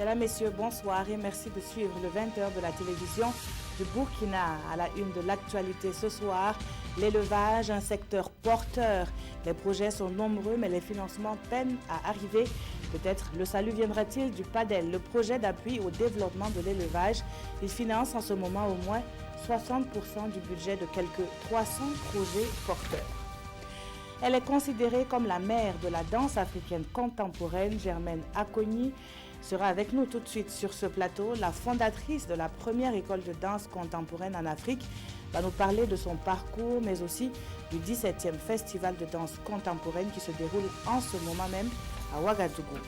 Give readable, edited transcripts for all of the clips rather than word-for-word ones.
Mesdames, Messieurs, bonsoir et merci de suivre le 20h de la télévision du Burkina. À la une de l'actualité ce soir, l'élevage, un secteur porteur. Les projets sont nombreux, mais les financements peinent à arriver. Peut-être le salut viendra-t-il du PADEL, le projet d'appui au développement de l'élevage. Il finance en ce moment au moins 60% du budget de quelques 300 projets porteurs. Elle est considérée comme la mère de la danse africaine contemporaine. Germaine Akogny sera avec nous tout de suite sur ce plateau. La fondatrice de la première école de danse contemporaine en Afrique va nous parler de son parcours, mais aussi du 17e festival de danse contemporaine qui se déroule en ce moment même à Ouagadougou.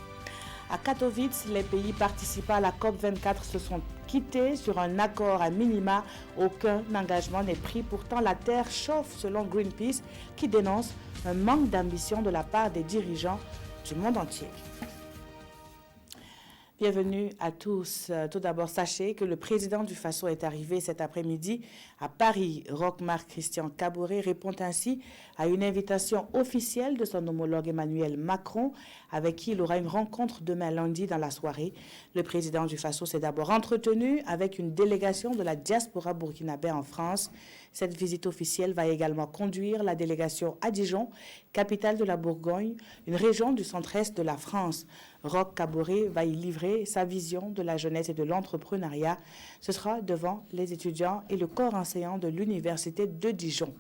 À Katowice, les pays participants à la COP24 se sont quittés sur un accord à minima. Aucun engagement n'est pris. Pourtant, la terre chauffe selon Greenpeace qui dénonce un manque d'ambition de la part des dirigeants du monde entier. Bienvenue à tous. Tout d'abord, sachez que le président du Faso est arrivé cet après-midi à Paris. Roch-Marc Christian Kaboré répond ainsi à une invitation officielle de son homologue Emmanuel Macron, avec qui il aura une rencontre demain lundi dans la soirée. Le président du Faso s'est d'abord entretenu avec une délégation de la diaspora burkinabé en France. Cette visite officielle va également conduire la délégation à Dijon, capitale de la Bourgogne, une région du centre-est de la France. Roch Kaboré va y livrer sa vision de la jeunesse et de l'entrepreneuriat. Ce sera devant les étudiants et le corps enseignant de l'université de Dijon.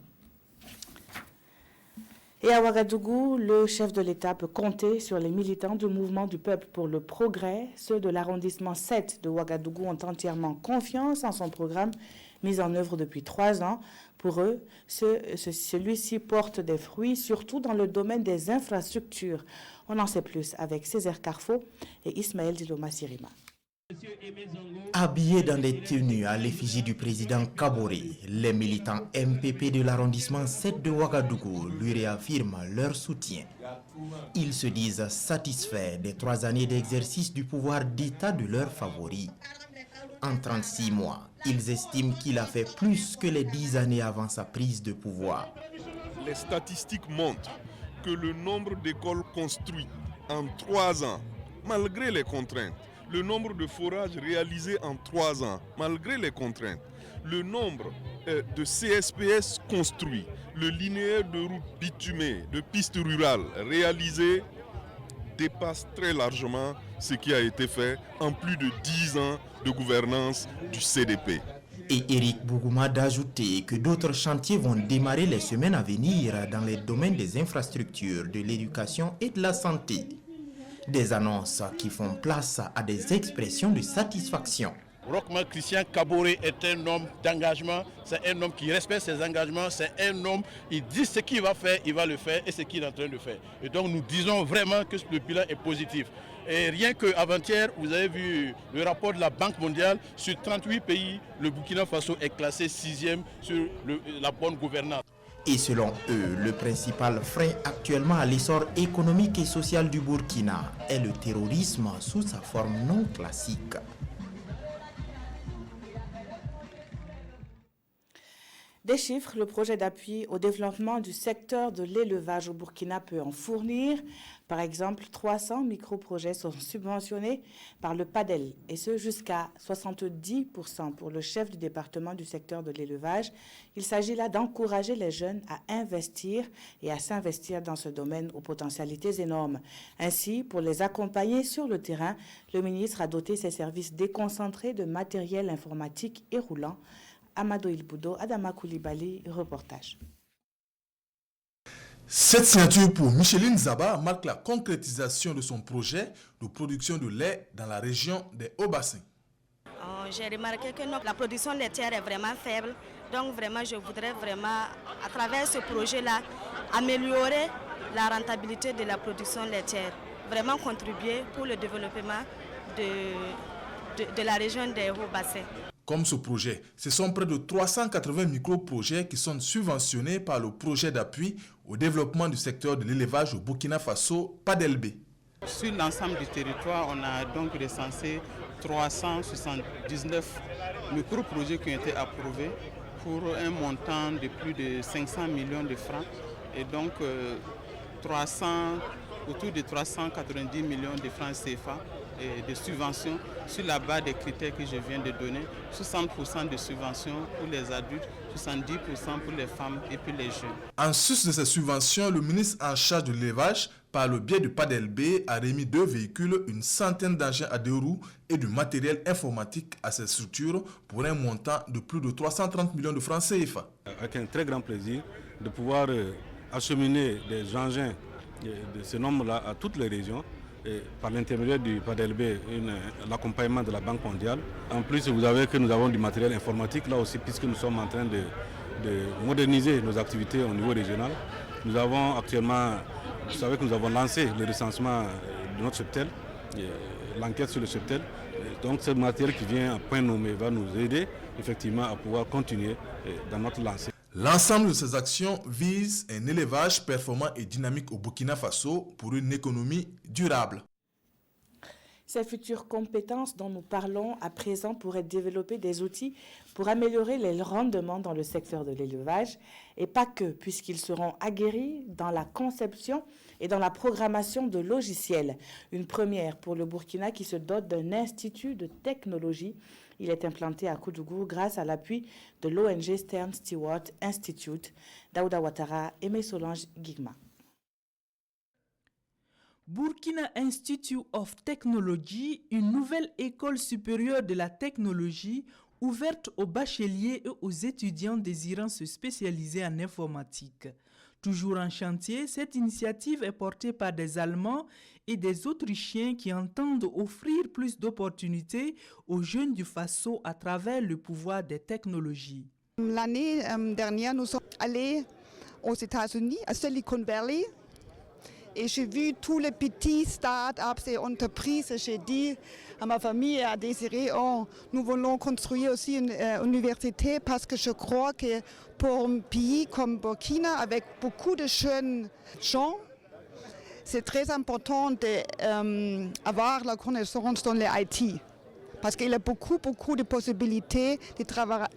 Et à Ouagadougou, le chef de l'État peut compter sur les militants du mouvement du peuple pour le progrès. Ceux de l'arrondissement 7 de Ouagadougou ont entièrement confiance en son programme mis en œuvre depuis 3 ans. Pour eux, celui-ci porte des fruits, surtout dans le domaine des infrastructures. On en sait plus avec Césaire Carfo et Ismaël Diloma Sirima. Habillés dans des tenues à l'effigie du président Kaboré, les militants MPP de l'arrondissement 7 de Ouagadougou lui réaffirment leur soutien. Ils se disent satisfaits des 3 années d'exercice du pouvoir d'État de leurs favoris. En 36 mois, ils estiment qu'il a fait plus que les 10 années avant sa prise de pouvoir. Les statistiques montrent que le nombre d'écoles construites en 3 ans, malgré les contraintes, le nombre de forages réalisés en 3 ans, malgré les contraintes, le nombre de CSPS construits, le linéaire de routes bitumées, de pistes rurales réalisées dépasse très largement ce qui a été fait en plus de 10 ans de gouvernance du CDP. Et Éric Bougouma d'ajouter que d'autres chantiers vont démarrer les semaines à venir dans les domaines des infrastructures, de l'éducation et de la santé. Des annonces qui font place à des expressions de satisfaction. Roch-Marc Christian Kaboré est un homme d'engagement, c'est un homme qui respecte ses engagements, c'est un homme, il dit ce qu'il va faire, il va le faire et ce qu'il est en train de faire. Et donc nous disons vraiment que le bilan est positif. Et rien qu'avant-hier, vous avez vu le rapport de la Banque mondiale, sur 38 pays, le Burkina Faso est classé 6e sur la bonne gouvernance. Et selon eux, le principal frein actuellement à l'essor économique et social du Burkina est le terrorisme sous sa forme non classique. Des chiffres, le projet d'appui au développement du secteur de l'élevage au Burkina peut en fournir. Par exemple, 300 micro-projets sont subventionnés par le PADEL, et ce jusqu'à 70% pour le chef du département du secteur de l'élevage. Il s'agit là d'encourager les jeunes à investir et à s'investir dans ce domaine aux potentialités énormes. Ainsi, pour les accompagner sur le terrain, le ministre a doté ses services déconcentrés de matériel informatique et roulant. Amado Ilboudo, Adama Koulibaly, reportage. Cette signature pour Micheline Zaba marque la concrétisation de son projet de production de lait dans la région des Hauts-Bassins. J'ai remarqué que la production laitière est vraiment faible. Donc vraiment, je voudrais vraiment, à travers ce projet-là, améliorer la rentabilité de la production laitière. Vraiment contribuer pour le développement de la région des Hauts-Bassins. Comme ce projet, ce sont près de 380 micro-projets qui sont subventionnés par le projet d'appui au développement du secteur de l'élevage au Burkina Faso, PADELB. Sur l'ensemble du territoire, on a donc recensé 379 micro-projets qui ont été approuvés pour un montant de plus de 500 millions de francs et donc autour de 390 millions de francs CFA de subventions sur la base des critères que je viens de donner. 60% de subventions pour les adultes, 70% pour les femmes et puis les jeunes. En sus de ces subventions, le ministre en charge de l'élevage, par le biais du PADELB, a remis 2 véhicules, une centaine d'engins à 2 roues et du matériel informatique à ces structures pour un montant de plus de 330 millions de francs CFA. Avec un très grand plaisir de pouvoir acheminer des engins de ce nombre-là à toutes les régions et par l'intermédiaire du PADELB et l'accompagnement de la Banque mondiale. En plus, vous savez que nous avons du matériel informatique là aussi puisque nous sommes en train de moderniser nos activités au niveau régional. Nous avons actuellement, vous savez que nous avons lancé le recensement de notre cheptel, l'enquête sur le cheptel. Donc ce matériel qui vient à point nommé va nous aider effectivement à pouvoir continuer dans notre lancée. L'ensemble de ces actions vise un élevage performant et dynamique au Burkina Faso pour une économie durable. Ces futures compétences dont nous parlons à présent pourraient développer des outils pour améliorer les rendements dans le secteur de l'élevage et pas que, puisqu'ils seront aguerris dans la conception et dans la programmation de logiciels. Une première pour le Burkina qui se dote d'un institut de technologie. Il est implanté à Koudougou grâce à l'appui de l'ONG Stern Stewart Institute. Daouda Ouattara et Solange Guigma. Burkina Institute of Technology, une nouvelle école supérieure de la technologie ouverte aux bacheliers et aux étudiants désirant se spécialiser en informatique. Toujours en chantier, cette initiative est portée par des Allemands et des Autrichiens qui entendent offrir plus d'opportunités aux jeunes du Faso à travers le pouvoir des technologies. L'année dernière, nous sommes allés aux États-Unis, à Silicon Valley. Et j'ai vu tous les petits start-ups et entreprises. J'ai dit à ma famille et à Désiré, nous voulons construire aussi une université parce que je crois que pour un pays comme Burkina, avec beaucoup de jeunes gens, c'est très important d'avoir la connaissance dans les IT. Parce qu'il y a beaucoup de possibilités de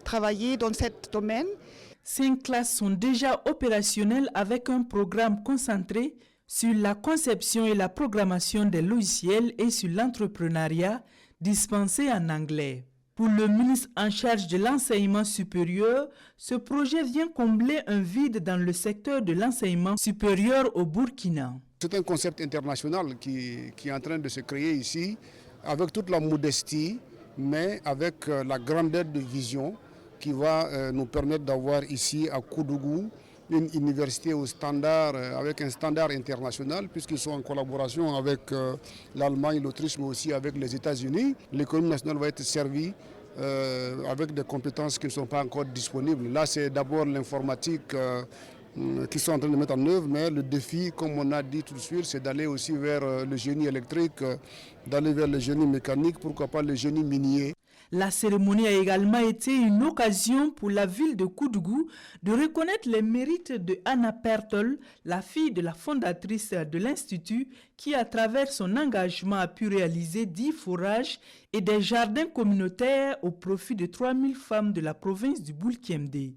travailler dans ce domaine. 5 classes sont déjà opérationnelles avec un programme concentré sur la conception et la programmation des logiciels et sur l'entrepreneuriat dispensé en anglais. Pour le ministre en charge de l'enseignement supérieur, ce projet vient combler un vide dans le secteur de l'enseignement supérieur au Burkina. C'est un concept international qui est en train de se créer ici, avec toute la modestie, mais avec la grandeur de vision qui va nous permettre d'avoir ici à Koudougou une université au standard, avec un standard international, puisqu'ils sont en collaboration avec l'Allemagne, l'Autriche, mais aussi avec les États-Unis. L'économie nationale va être servie avec des compétences qui ne sont pas encore disponibles. Là, c'est d'abord l'informatique qui sont en train de mettre en œuvre, mais le défi, comme on a dit tout de suite, c'est d'aller aussi vers le génie électrique, d'aller vers le génie mécanique, pourquoi pas le génie minier. La cérémonie a également été une occasion pour la ville de Koudougou de reconnaître les mérites de Anna Pertol, la fille de la fondatrice de l'Institut, qui à travers son engagement a pu réaliser 10 forages et des jardins communautaires au profit de 3000 femmes de la province du Boulkiemdé.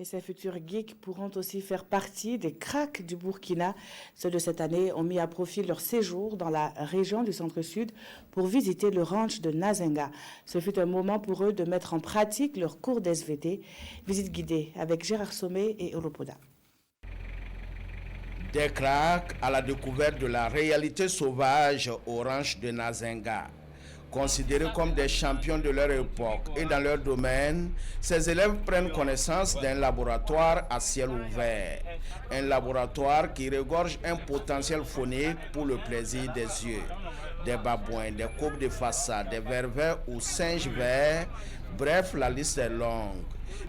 Et ces futurs geeks pourront aussi faire partie des cracks du Burkina. Ceux de cette année ont mis à profit leur séjour dans la région du centre-sud pour visiter le ranch de Nazenga. Ce fut un moment pour eux de mettre en pratique leur cours d'SVT. Visite guidée avec Gérard Sommet et Europoda. Des cracks à la découverte de la réalité sauvage au ranch de Nazenga. Considérés comme des champions de leur époque et dans leur domaine, ces élèves prennent connaissance d'un laboratoire à ciel ouvert. Un laboratoire qui regorge un potentiel phonique pour le plaisir des yeux. Des babouins, des coupes de façade, des vervets ou singes verts, bref, la liste est longue.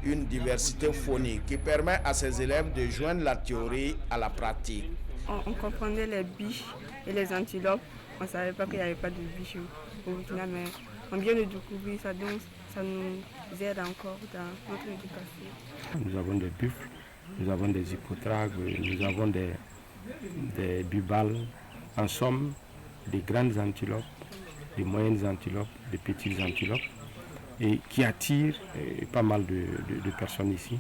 Une diversité phonique qui permet à ces élèves de joindre la théorie à la pratique. On comprenait les biches et les antilopes. On ne savait pas qu'il n'y avait pas de biches au Burkina, mais on vient de découvrir ça, donc ça nous aide encore dans notre éducation. Nous avons des buffles, nous avons des hippotragues, nous avons des bubales, en somme des grandes antilopes, des moyennes antilopes, des petites antilopes, et qui attirent pas mal de personnes ici.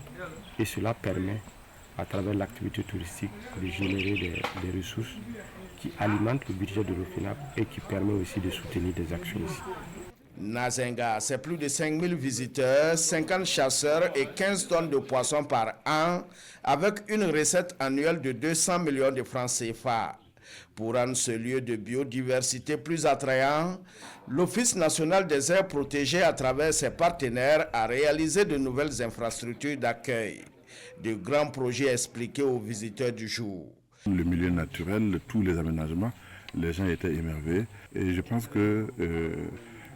Et cela permet à travers l'activité touristique, de générer des ressources qui alimentent le budget de l'OFINAP et qui permet aussi de soutenir des actions ici. Nazenga, c'est plus de 5000 visiteurs, 50 chasseurs et 15 tonnes de poissons par an, avec une recette annuelle de 200 millions de francs CFA. Pour rendre ce lieu de biodiversité plus attrayant, l'Office national des aires protégées, à travers ses partenaires, a réalisé de nouvelles infrastructures d'accueil. De grands projets expliqués aux visiteurs du jour. Le milieu naturel, tous les aménagements, les gens étaient émerveillés. Et je pense que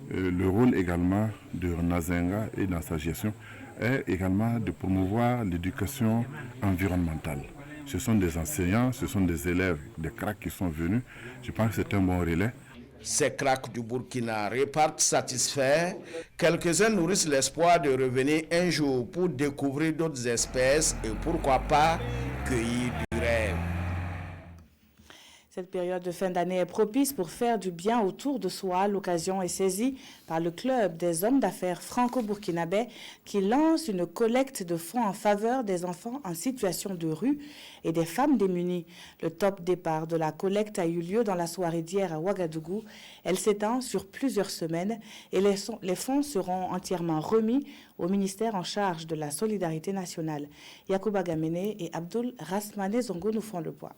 le rôle également de Nazenga et dans sa gestion est également de promouvoir l'éducation environnementale. Ce sont des enseignants, ce sont des élèves, des cracks qui sont venus. Je pense que c'est un bon relais. Ces cracks du Burkina repartent satisfaits. Quelques-uns nourrissent l'espoir de revenir un jour pour découvrir d'autres espèces et pourquoi pas cueillir du rêve. Cette période de fin d'année est propice pour faire du bien autour de soi. L'occasion est saisie par le club des hommes d'affaires franco-burkinabais qui lance une collecte de fonds en faveur des enfants en situation de rue et des femmes démunies. Le top départ de la collecte a eu lieu dans la soirée d'hier à Ouagadougou. Elle s'étend sur plusieurs semaines et les fonds seront entièrement remis au ministère en charge de la solidarité nationale. Yacouba Gamene et Abdul Rasmane Zongo nous font le point.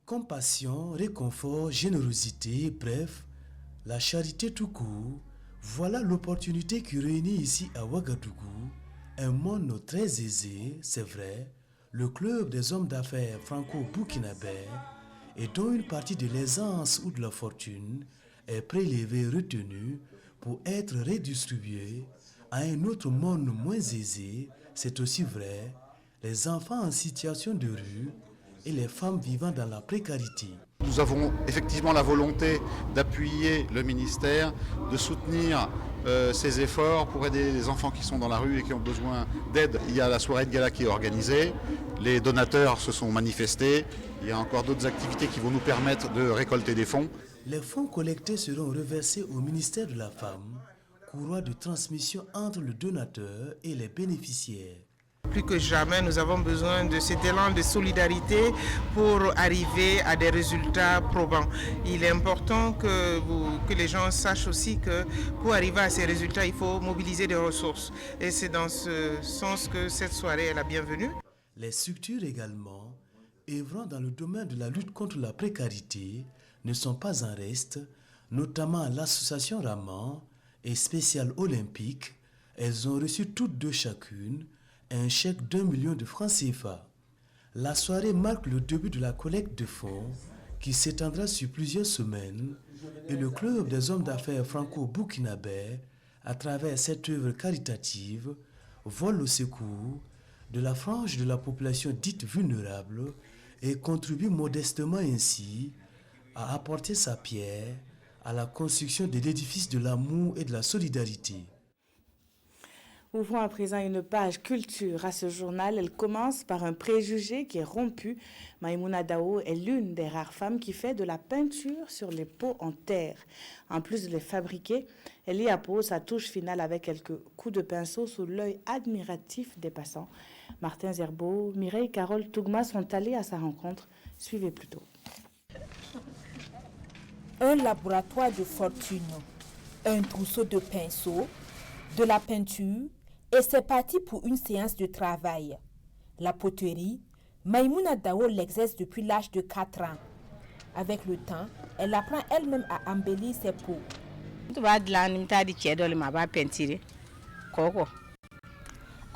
Compassion, réconfort, générosité, bref, la charité tout court, voilà l'opportunité qui réunit ici à Ouagadougou un monde très aisé, c'est vrai, le club des hommes d'affaires franco-burkinabais et dont une partie de l'aisance ou de la fortune est prélevée, retenue pour être redistribuée à un autre monde moins aisé, c'est aussi vrai, les enfants en situation de rue et les femmes vivant dans la précarité. Nous avons effectivement la volonté d'appuyer le ministère, de soutenir ses efforts pour aider les enfants qui sont dans la rue et qui ont besoin d'aide. Il y a la soirée de gala qui est organisée, les donateurs se sont manifestés, il y a encore d'autres activités qui vont nous permettre de récolter des fonds. Les fonds collectés seront reversés au ministère de la Femme, courroie de transmission entre le donateur et les bénéficiaires. Plus que jamais, nous avons besoin de cet élan de solidarité pour arriver à des résultats probants. Il est important que les gens sachent aussi que pour arriver à ces résultats, il faut mobiliser des ressources. Et c'est dans ce sens que cette soirée est la bienvenue. Les structures également, œuvrant dans le domaine de la lutte contre la précarité, ne sont pas en reste, notamment l'association Raman et Spécial Olympique. Elles ont reçu toutes deux chacune un chèque d'1 million de francs CFA. La soirée marque le début de la collecte de fonds qui s'étendra sur plusieurs semaines et le club des hommes d'affaires franco-burkinabais, à travers cette œuvre caritative, vole au secours de la frange de la population dite vulnérable et contribue modestement ainsi à apporter sa pierre à la construction de l'édifice de l'amour et de la solidarité. Ouvrons à présent une page culture à ce journal. Elle commence par un préjugé qui est rompu. Maïmouna Dao est l'une des rares femmes qui fait de la peinture sur les pots en terre. En plus de les fabriquer, elle y appose sa touche finale avec quelques coups de pinceau sous l'œil admiratif des passants. Martin Zerbo, Mireille Carole Tougma sont allés à sa rencontre. Suivez plutôt. Un laboratoire de fortune, un trousseau de pinceaux, de la peinture, et c'est parti pour une séance de travail. La poterie, Maïmouna Dao l'exerce depuis l'âge de 4 ans. Avec le temps, elle apprend elle-même à embellir ses pots.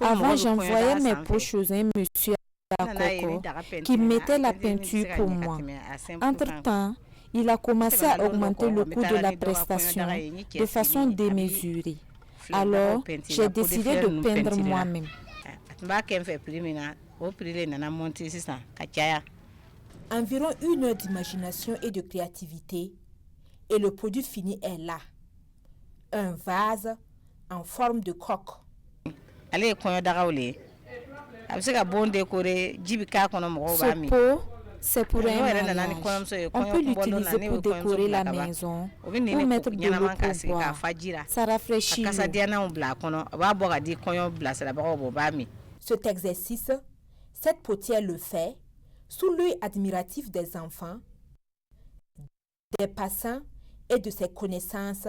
Avant, j'envoyais mes pots chez un monsieur à Coco qui mettait la peinture pour moi. Entre-temps, il a commencé à augmenter le coût de la prestation de façon démesurée. Alors, j'ai décidé de peindre moi-même. Environ 1 heure d'imagination et de créativité, et le produit fini est là. Un vase en forme de coque. Ce pot, c'est pour un mariage. On peut l'utiliser pour décorer la maison ou mettre de l'eau pour boire. Ça rafraîchit l'eau. Cet exercice, cette potière le fait sous l'œil admiratif des enfants, des passants et de ses connaissances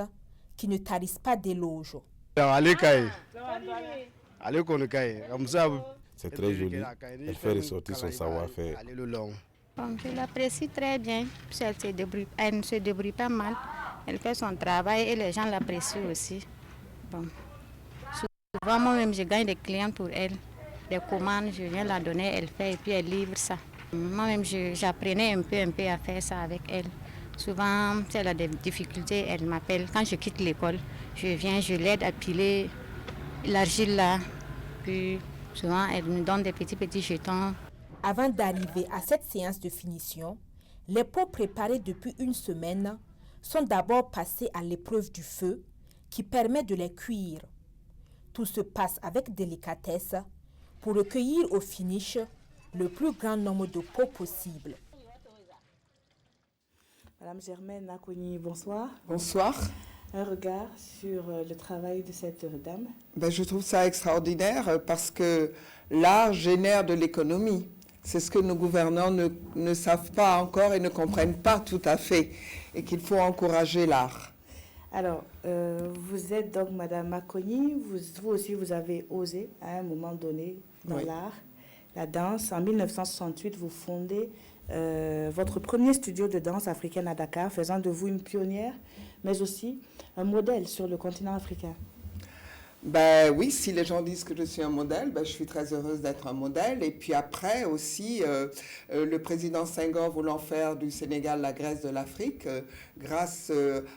qui ne tarissent pas d'éloges. C'est très joli, elle fait ressortir son savoir-faire. Bon, je l'apprécie très bien, elle ne se débrouille pas mal, elle fait son travail et les gens l'apprécient aussi. Bon. Souvent moi-même je gagne des clients pour elle, des commandes, je viens la donner, elle fait et puis elle livre ça. Moi-même j'apprenais un peu à faire ça avec elle. Souvent si elle a des difficultés, elle m'appelle. Quand je quitte l'école, je viens, je l'aide à piler l'argile là, puis souvent elle me donne des petits jetons. Avant d'arriver à cette séance de finition, les pots préparés depuis une semaine sont d'abord passés à l'épreuve du feu qui permet de les cuire. Tout se passe avec délicatesse pour recueillir au finish le plus grand nombre de pots possible. Madame Germaine Akoni, bonsoir. Bonsoir. Un regard sur le travail de cette dame? Je trouve ça extraordinaire parce que l'art génère de l'économie. C'est ce que nos gouvernants ne savent pas encore et ne comprennent pas tout à fait, et qu'il faut encourager l'art. Alors, vous êtes donc Madame Akoni, vous aussi vous avez osé à un moment donné dans l'art, la danse. En 1968, vous fondez votre premier studio de danse africaine à Dakar, faisant de vous une pionnière, mais aussi un modèle sur le continent africain. Oui, si les gens disent que je suis un modèle, je suis très heureuse d'être un modèle. Et puis après aussi, le président Senghor voulant faire du Sénégal la Grèce de l'Afrique, grâce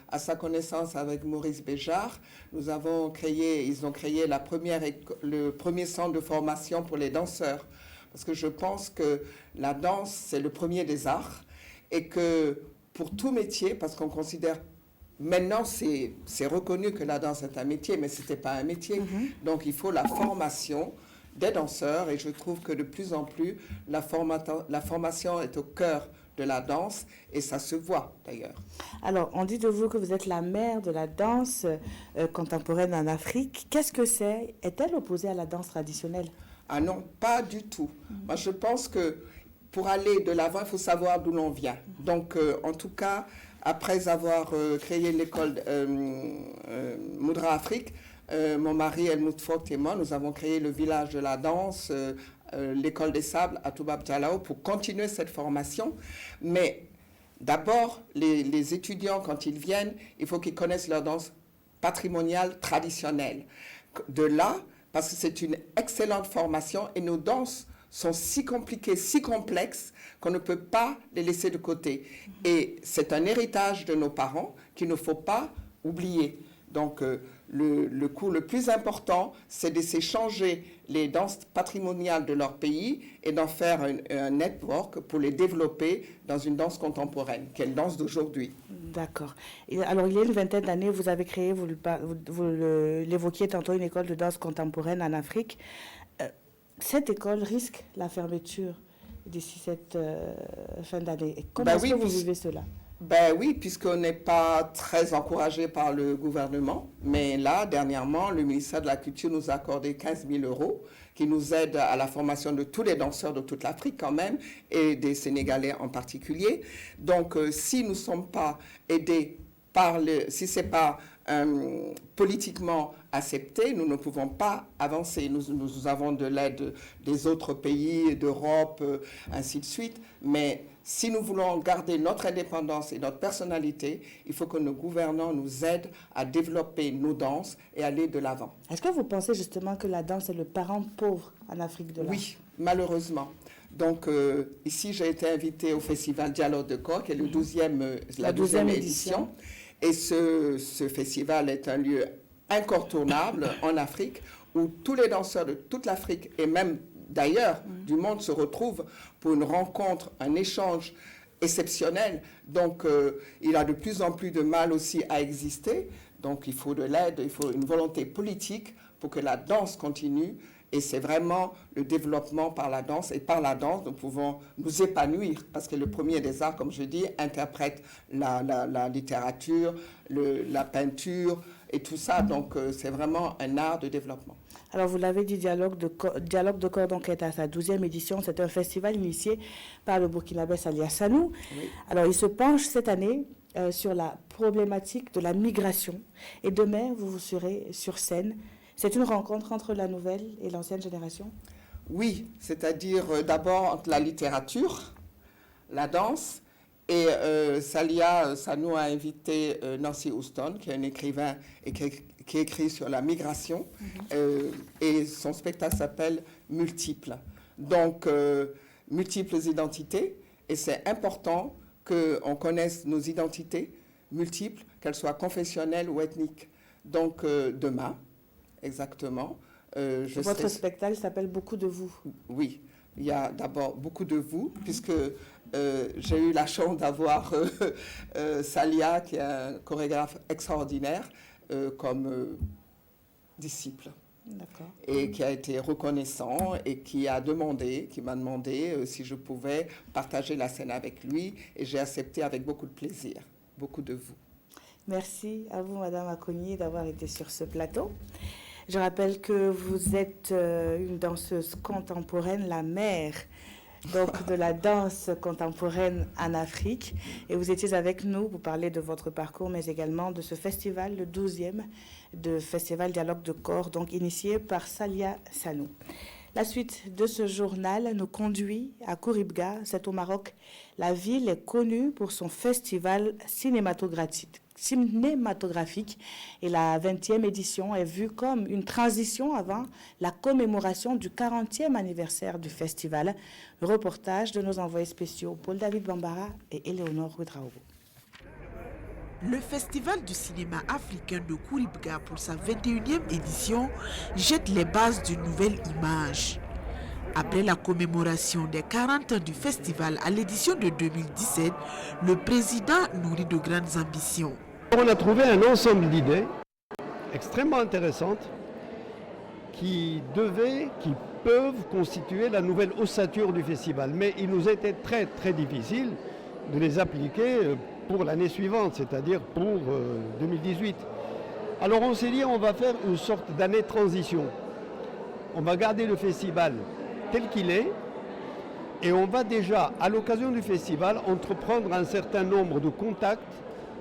à sa connaissance avec Maurice Béjart, ils ont créé le premier centre de formation pour les danseurs. Parce que je pense que la danse, c'est le premier des arts, et que pour tout métier, parce qu'on considère maintenant, c'est reconnu que la danse est un métier, mais ce n'était pas un métier. Donc, il faut la formation des danseurs. Et je trouve que de plus en plus, la formation est au cœur de la danse. Et ça se voit, d'ailleurs. Alors, on dit de vous que vous êtes la mère de la danse contemporaine en Afrique. Qu'est-ce que c'est? Est-elle opposée à la danse traditionnelle? Ah non, pas du tout. Moi, je pense que pour aller de l'avant, il faut savoir d'où l'on vient. Donc, en tout cas, après avoir créé l'école Moudra Afrique, mon mari Helmut Vogt et moi, nous avons créé le village de la danse, l'école des sables à Toubab Dialao pour continuer cette formation. Mais d'abord, les étudiants, quand ils viennent, il faut qu'ils connaissent leur danse patrimoniale traditionnelle. De là, parce que c'est une excellente formation et nos danses sont si compliquées, si complexes qu'on ne peut pas les laisser de côté. Et c'est un héritage de nos parents qu'il ne faut pas oublier. Donc le coup le plus important, c'est de s'échanger les danses patrimoniales de leur pays et d'en faire un network pour les développer dans une danse contemporaine, qui est une danse d'aujourd'hui. D'accord. Alors, il y a une vingtaine d'années, vous avez créé, vous l'évoquiez tantôt, une école de danse contemporaine en Afrique. Cette école risque la fermeture d'ici cette fin d'année. Comment est-ce que vous vivez cela? Oui, puisqu'on n'est pas très encouragé par le gouvernement. Mais là, dernièrement, le ministère de la Culture nous a accordé 15 000 € qui nous aident à la formation de tous les danseurs de toute l'Afrique quand même, et des Sénégalais en particulier. Donc, si nous ne sommes pas aidés si ce n'est pas politiquement accepté, nous ne pouvons pas avancer. Nous avons de l'aide des autres pays, d'Europe, ainsi de suite. Mais si nous voulons garder notre indépendance et notre personnalité, il faut que nos gouvernants nous aident à développer nos danses et aller de l'avant. Est-ce que vous pensez justement que la danse est le parent pauvre en Afrique de l'Ouest? Oui, malheureusement. Donc, ici, j'ai été invitée au Festival Dialogue de Corps, qui est la 12e édition. Et ce festival est un lieu incontournable en Afrique où tous les danseurs de toute l'Afrique et même d'ailleurs du monde se retrouvent pour une rencontre, un échange exceptionnel. Donc, il a de plus en plus de mal aussi à exister. Donc, il faut de l'aide, il faut une volonté politique pour que la danse continue Et c'est vraiment le développement par la danse. Et par la danse, nous pouvons nous épanouir. Parce que le premier des arts, comme je dis, interprète la littérature, la peinture et tout ça. Donc, c'est vraiment un art de développement. Alors, vous l'avez dit, Dialogue de corps donc est à sa 12e édition. C'est un festival initié par le Burkinabé Salia Sanou. Oui. Alors, il se penche cette année sur la problématique de la migration. Et demain, vous serez sur scène. C'est une rencontre entre la nouvelle et l'ancienne génération? Oui, c'est-à-dire d'abord entre la littérature, la danse, et Salia Sanou a invité Nancy Houston, qui est un écrivain et qui écrit sur la migration, et son spectacle s'appelle Multiples. Donc, multiples identités, et c'est important qu'on connaisse nos identités multiples, qu'elles soient confessionnelles ou ethniques. Donc, demain, exactement. Votre spectacle s'appelle Beaucoup de vous. Oui, il y a d'abord Beaucoup de vous, puisque j'ai eu la chance d'avoir Salia, qui est un chorégraphe extraordinaire, comme disciple. Et qui a été reconnaissant et qui m'a demandé si je pouvais partager la scène avec lui. Et j'ai accepté avec beaucoup de plaisir. Beaucoup de vous. Merci à vous, Madame Akogny, d'avoir été sur ce plateau. Je rappelle que vous êtes une danseuse contemporaine, la mère donc de la danse contemporaine en Afrique. Et vous étiez avec nous pour parler de votre parcours, mais également de ce festival, le 12e de Festival Dialogue de corps, donc initié par Salia Sanou. La suite de ce journal nous conduit à Khouribga, c'est au Maroc. La ville est connue pour son festival cinématographique et la 20e édition est vue comme une transition avant la commémoration du 40e anniversaire du festival. Reportage de nos envoyés spéciaux Paul-David Bambara et Éléonore Ouedraogo. Le Festival du cinéma africain de Khouribga pour sa 21e édition jette les bases d'une nouvelle image. Après la commémoration des 40 ans du festival à l'édition de 2017, le président nourrit de grandes ambitions. On a trouvé un ensemble d'idées extrêmement intéressantes qui peuvent constituer la nouvelle ossature du festival. Mais il nous était très très difficile de les appliquer pour l'année suivante, c'est-à-dire pour 2018. Alors on s'est dit on va faire une sorte d'année de transition. On va garder le festival tel qu'il est et on va déjà, à l'occasion du festival, entreprendre un certain nombre de contacts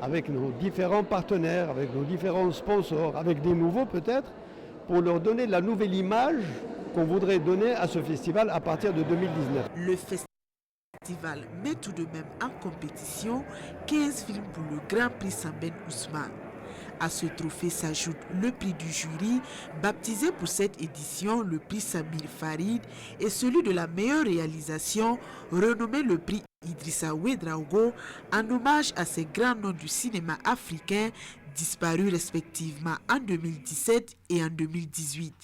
avec nos différents partenaires, avec nos différents sponsors, avec des nouveaux peut-être, pour leur donner la nouvelle image qu'on voudrait donner à ce festival à partir de 2019. Le festival met tout de même en compétition 15 films pour le Grand Prix Samben Ousmane. À ce trophée s'ajoute le prix du jury, baptisé pour cette édition le prix Samir Farid, et celui de la meilleure réalisation, renommé le prix Idrissa Ouedraogo, en hommage à ces grands noms du cinéma africain, disparus respectivement en 2017 et en 2018.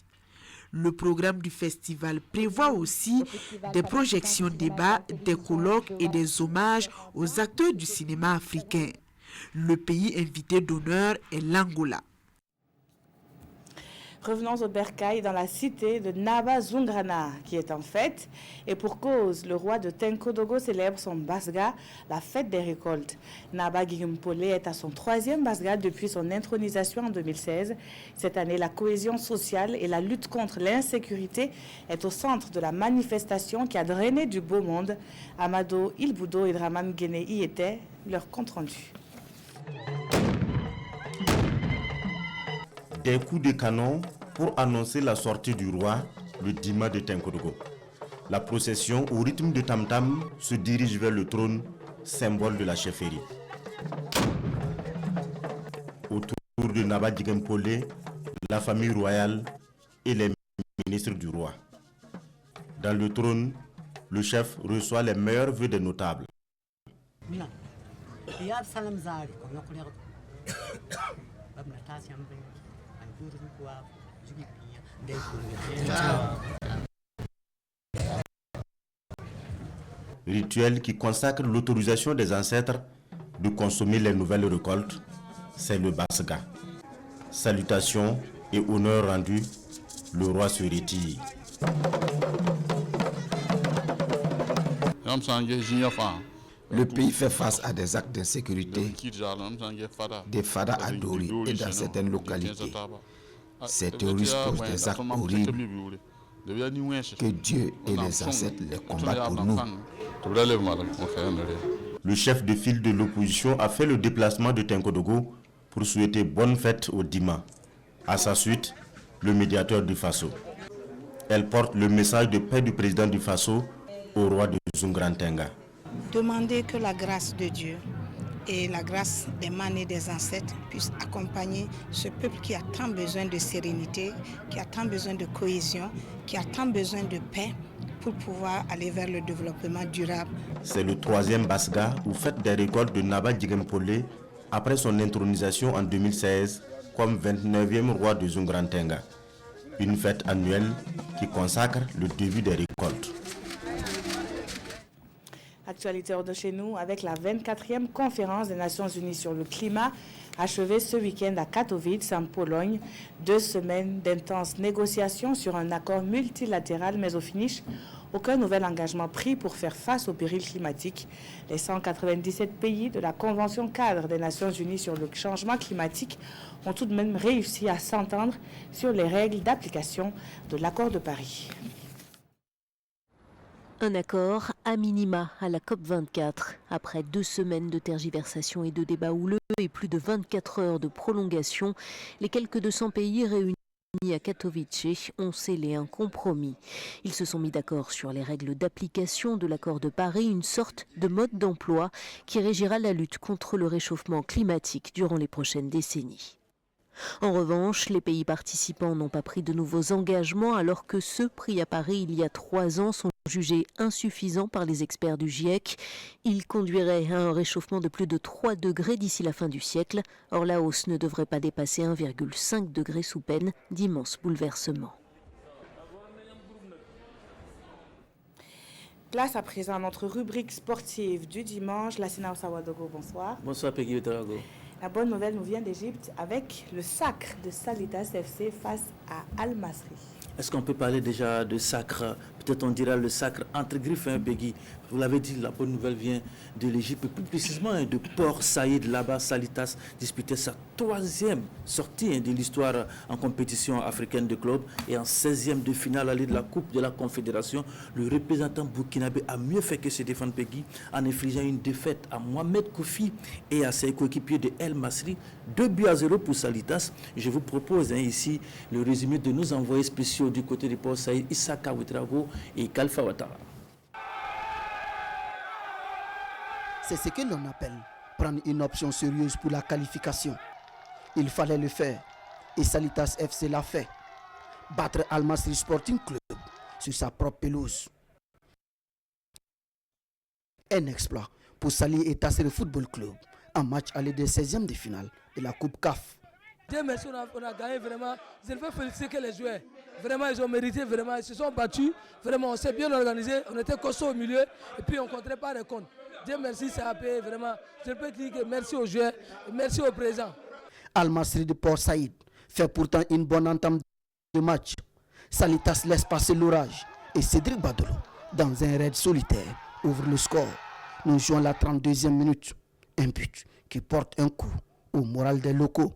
Le programme du festival prévoit aussi des projections débats, des colloques et des hommages aux acteurs du cinéma africain. Le pays invité d'honneur est l'Angola. Revenons au Bercail, dans la cité de Naba Zungrana, qui est en fête. Et pour cause, le roi de Tenkodogo célèbre son Basga, la fête des récoltes. Naba Gimpole est à son 3e Basga depuis son intronisation en 2016. Cette année, la cohésion sociale et la lutte contre l'insécurité est au centre de la manifestation qui a drainé du beau monde. Amado Ilboudo et Draman Guéné y étaient, leur compte rendu. Des coups de canon pour annoncer la sortie du roi, le Dima de Tenkodogo. La procession au rythme de tam-tam se dirige vers le trône, symbole de la chefferie. Autour de Naba Djigempolé, la famille royale et les ministres du roi. Dans le trône, le chef reçoit les meilleurs vœux des notables. Rituel qui consacre l'autorisation des ancêtres de consommer les nouvelles récoltes, c'est le Basga. Salutations et honneurs rendus, le roi se retire. Le pays fait face à des actes d'insécurité, des fadas à Dori et dans certaines localités. Ces terroristes posent des actes horribles. Que Dieu et les ancêtres les combattent pour nous. Le chef de file de l'opposition a fait le déplacement de Tenkodogo pour souhaiter bonne fête au Dima. À sa suite, le médiateur du Faso. Elle porte le message de paix du président du Faso au roi de Zungrantenga. Demander que la grâce de Dieu et la grâce des manes et des ancêtres puissent accompagner ce peuple qui a tant besoin de sérénité, qui a tant besoin de cohésion, qui a tant besoin de paix pour pouvoir aller vers le développement durable. C'est le 3e Basga ou fête des récoltes de Naba Djigempolé après son intronisation en 2016 comme 29e roi de Zungrantenga. Une fête annuelle qui consacre le début des récoltes. Actualité hors de chez nous avec la 24e conférence des Nations Unies sur le climat achevée ce week-end à Katowice en Pologne. 2 semaines d'intenses négociations sur un accord multilatéral, mais au finish, aucun nouvel engagement pris pour faire face aux périls climatiques. Les 197 pays de la Convention cadre des Nations Unies sur le changement climatique ont tout de même réussi à s'entendre sur les règles d'application de l'accord de Paris. Un accord à minima à la COP24. Après 2 semaines de tergiversation et de débats houleux et plus de 24 heures de prolongation, les quelques 200 pays réunis à Katowice ont scellé un compromis. Ils se sont mis d'accord sur les règles d'application de l'accord de Paris, une sorte de mode d'emploi qui régira la lutte contre le réchauffement climatique durant les prochaines décennies. En revanche, les pays participants n'ont pas pris de nouveaux engagements alors que ceux pris à Paris il y a 3 ans sont jugés insuffisants par les experts du GIEC. Ils conduiraient à un réchauffement de plus de 3 degrés d'ici la fin du siècle. Or, la hausse ne devrait pas dépasser 1,5 degré sous peine d'immenses bouleversements. Place à présent à notre rubrique sportive du dimanche. Lassina Osawadogo, bonsoir. Bonsoir Peggy Otrago. La bonne nouvelle nous vient d'Égypte avec le sacre de Salitas FC face à Al-Masri. Est-ce qu'on peut parler déjà de sacre? Peut-être on dira le sacre entre griffes, hein, Peggy. Vous l'avez dit, la bonne nouvelle vient de l'Égypte, plus précisément de Port Saïd. Là-bas, Salitas disputait sa 3e sortie de l'histoire en compétition africaine de club. Et en 16e de finale, allée de la Coupe de la Confédération, le représentant burkinabé a mieux fait que se défendre, Peggy, en infligeant une défaite à Mohamed Koufi et à ses coéquipiers de El Masri. 2-0 pour Salitas. Je vous propose ici le résumé de nos envoyés spéciaux du côté de Port Saïd, Issaka Ouedraogo et Kalfa Ouattara. C'est ce que l'on appelle prendre une option sérieuse pour la qualification. Il fallait le faire et Salitas FC l'a fait. Battre Al Masri Sporting Club sur sa propre pelouse. Un exploit pour Sali et Tassere Football Club en match aller des 16e de finale de la Coupe CAF. Dieu merci, on a gagné vraiment. Je veux féliciter les joueurs. Vraiment, ils ont mérité, vraiment, ils se sont battus. Vraiment, on s'est bien organisé, on était costaud au milieu et puis on ne comptait pas les comptes. Dieu merci, ça a payé vraiment. Je peux dire que merci aux joueurs et merci au président. Al Masri de Port Saïd fait pourtant une bonne entame de match. Salitas laisse passer l'orage et Cédric Badolo, dans un raid solitaire, ouvre le score. Nous jouons la 32e minute. Un but qui porte un coup au moral des locaux.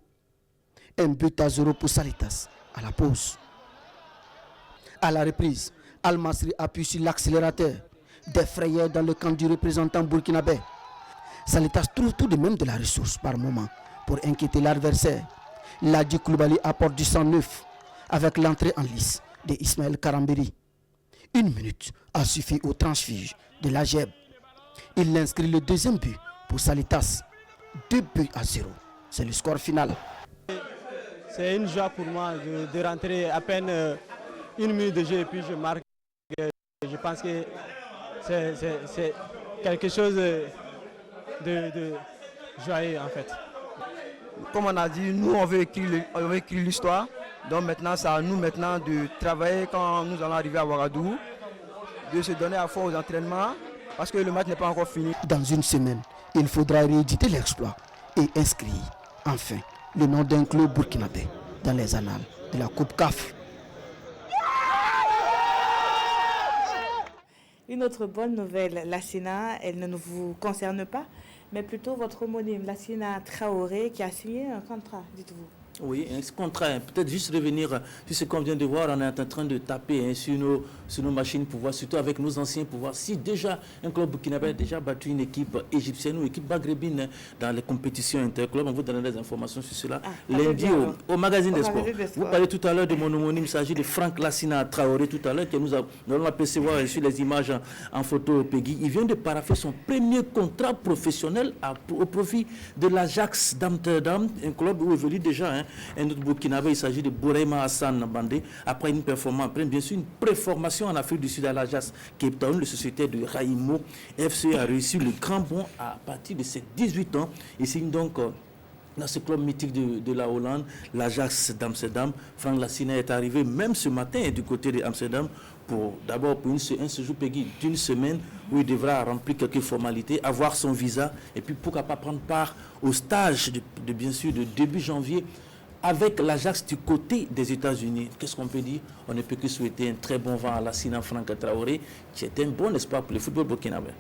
1-0 pour Salitas à la pause. À la reprise, Al Masri appuie sur l'accélérateur. Des frayeurs dans le camp du représentant burkinabé. Salitas trouve tout de même de la ressource par moment pour inquiéter l'adversaire. Ladi Koulibaly apporte du sang neuf avec l'entrée en lice de Ismaël Karamberi. 1 minute a suffi au transfuge de la JEB. Il inscrit le 2e but pour Salitas. 2-0. C'est le score final. C'est une joie pour moi de rentrer à peine 1 minute de jeu et puis je marque. Je pense que c'est quelque chose de joyeux en fait. Comme on a dit, nous on veut écrire l'histoire. Donc maintenant c'est à nous maintenant de travailler quand nous allons arriver à Ouagadougou, de se donner à fond aux entraînements parce que le match n'est pas encore fini. Dans 1 semaine, il faudra rééditer l'exploit et inscrire enfin le nom d'un club burkinabé dans les annales de la Coupe CAF. Une autre bonne nouvelle, Lassina, elle ne vous concerne pas, mais plutôt votre homonyme, Lassina Traoré, qui a signé un contrat, dites-vous. Oui, un contrat. Peut-être juste revenir sur ce qu'on vient de voir. On est en train de taper sur nos machines pour voir, surtout avec nos anciens, pour voir si déjà un club burkinabé a déjà battu une équipe égyptienne ou une équipe maghrébine dans les compétitions interclubs. On vous donner des informations sur cela. Lundi, au magazine des sports. Vous parlez tout à l'heure de mon homonyme. Il s'agit de Franck Lassina Traoré tout à l'heure, que nous allons apercevoir sur les images en photo Peggy. Il vient de paraffer son premier contrat professionnel au profit de l'Ajax d'Amsterdam, un club où évolue déjà un autre Burkinabé. Il s'agit de Bourema Hassan Bandé. Après une performance, après bien sûr une préformation en Afrique du Sud à l'Ajax Cape Town, la société de Raïmo FC a réussi le grand bond à partir de ses 18 ans. Il signe donc dans ce club mythique de la Hollande, l'Ajax d'Amsterdam. Franck Lassina est arrivé même ce matin du côté d'Amsterdam pour un séjour Peggy d'une semaine où il devra remplir quelques formalités, avoir son visa et puis pourquoi pas prendre part au stage bien sûr de début janvier avec l'Ajax du côté des États-Unis. Qu'est-ce qu'on peut dire? On ne peut que souhaiter un très bon vent à Lassina Franck Traoré, qui est un bon espoir pour le football burkinabé.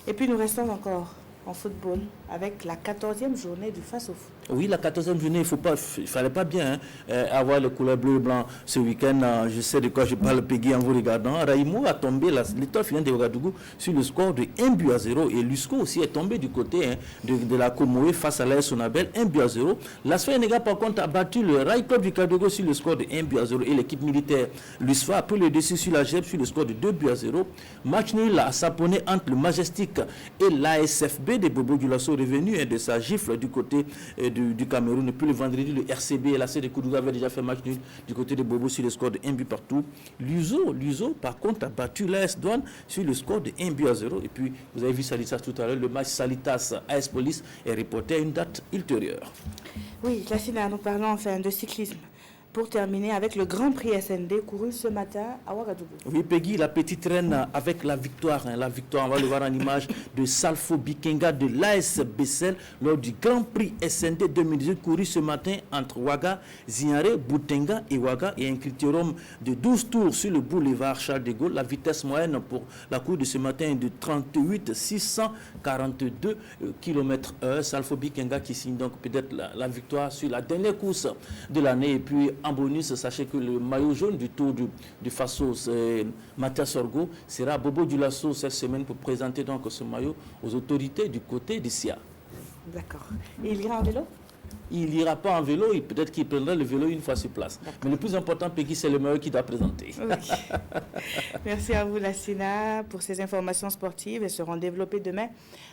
Et puis nous restons encore en football avec la 14e journée du face-au-foot. Oui, la 14e journée, il ne fallait pas bien avoir le couleur bleu et blanc ce week-end. Je sais de quoi je parle, Peggy, en vous regardant. Raïmo a tombé, l'étoile finale de Ouagadougou, sur le score de 1-0. Et Lusco aussi est tombé du côté de la Comoé face à l'AS Sonabel, 1-0. L'Asfa Enega, par contre, a battu le Rail Club du Kadogo sur le score de 1-0. Et l'équipe militaire Lusfa a pris le dessus sur la GEP sur le score de 2-0. Match nul à Saponé entre le Majestic et l'ASFB de Bobo Dioulasso, revenu de sa gifle du côté du Cameroun. Et puis le vendredi, le RCB et la C de Koudougou avaient déjà fait match nul du côté de Bobo sur le score de 1 partout. L'USO, par contre, a battu l'AS Douane sur le score de 1-0. Et puis, vous avez vu Salitas tout à l'heure, le match Salitas AS Police est reporté à une date ultérieure. Oui, Lassina, nous parlons enfin de cyclisme. Pour terminer avec le Grand Prix SND couru ce matin à Ouagadougou. Oui, Peggy, la petite reine avec la victoire. La victoire, on va le voir en image de Salfo Bikenga de l'AS Bessel lors du Grand Prix SND 2018 couru ce matin entre Ouaga, Zignaré, Boutenga et Ouaga et un critérium de 12 tours sur le boulevard Charles de Gaulle. La vitesse moyenne pour la course de ce matin est de 38 642 km/h. Salfo Bikenga qui signe donc peut-être la victoire sur la dernière course de l'année. Et puis, en bonus, sachez que le maillot jaune du Tour du Faso, Mathias Sorgo, sera à Bobo Dioulasso cette semaine pour présenter donc ce maillot aux autorités du côté de SIA. D'accord. Et il ira en vélo? Il n'ira pas en vélo, peut-être qu'il prendra le vélo une fois sur place. Mais le plus important, Peggy, c'est le maillot qu'il doit présenter. Oui. Merci à vous, Lassina, pour ces informations sportives. Elles seront développées demain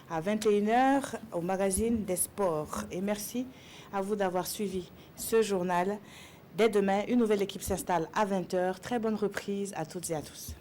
à 21h au magazine des sports. Et merci à vous d'avoir suivi ce journal. Dès demain, une nouvelle équipe s'installe à 20h. Très bonne reprise à toutes et à tous.